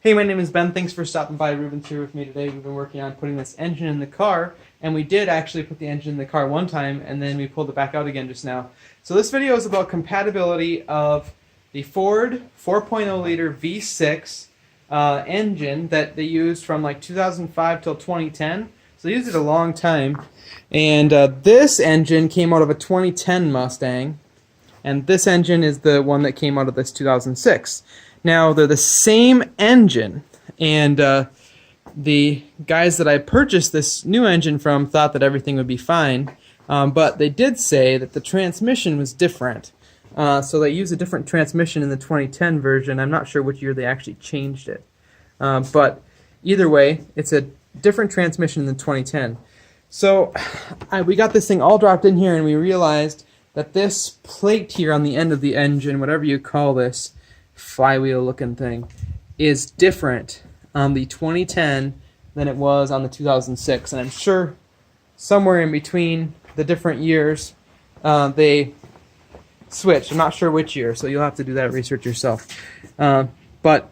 Hey, my name is Ben. Thanks for stopping by. Ruben's here with me today. We've been working on putting this engine in the car, and we did actually put the engine in the car one time, and then we pulled it back out again just now. So this video is about compatibility of the Ford 4.0 liter V6 engine that they used from like 2005 till 2010. So they used it a long time. And this engine came out of a 2010 Mustang, and this engine is the one that came out of this 2006. Now, they're the same engine, and the guys that I purchased this new engine from thought that everything would be fine, but they did say that the transmission was different. So they used a different transmission in the 2010 version. I'm not sure which year they actually changed it. But either way, it's a different transmission than 2010. So we got this thing all dropped in here, and we realized that this plate here on the end of the engine, whatever you call this, flywheel looking thing, is different on the 2010 than it was on the 2006, and I'm sure somewhere in between the different years they switched. I'm not sure which year, so you'll have to do that research yourself. But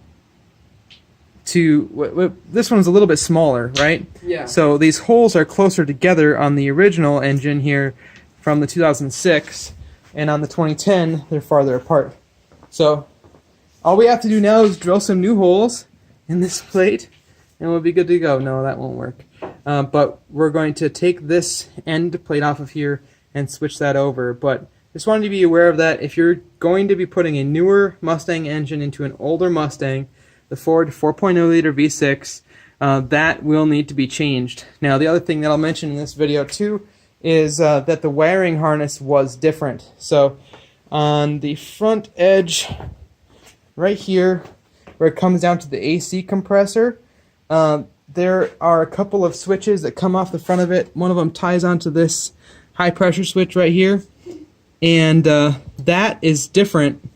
this one's a little bit smaller, right? Yeah. So these holes are closer together on the original engine here from the 2006, and on the 2010 they're farther apart. So all we have to do now is drill some new holes in this plate, and we'll be good to go. No, that won't work. But we're going to take this end plate off of here and switch that over. But just wanted to be aware of that. If you're going to be putting a newer Mustang engine into an older Mustang, the Ford 4.0 liter V6, that will need to be changed. Now, the other thing that I'll mention in this video too is that the wiring harness was different. So on the front edge right here, where it comes down to the AC compressor, there are a couple of switches that come off the front of it. One of them ties onto this high pressure switch right here, and that is different.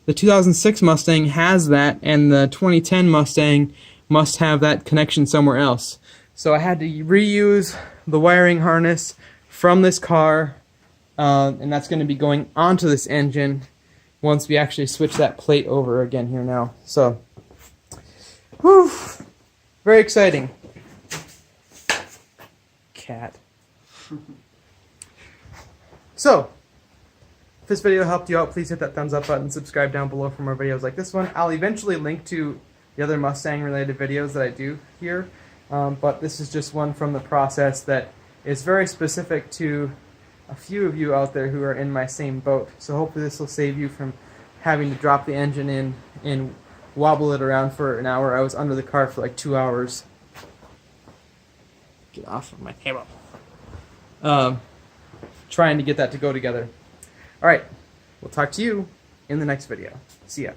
The 2006 Mustang has that, and the 2010 Mustang must have that connection somewhere else. So I had to reuse the wiring harness from this car, and that's going to be going onto this engine once we actually switch that plate over again here now. So, whew, very exciting. Cat. So, if this video helped you out, please hit that thumbs up button, subscribe down below for more videos like this one. I'll eventually link to the other Mustang related videos that I do here, but this is just one from the process that is very specific to a few of you out there who are in my same boat. So hopefully this will save you from having to drop the engine in and wobble it around for an hour. I was under the car for like 2 hours. Get off of my table. Trying to get that to go together. Alright, we'll talk to you in the next video. See ya.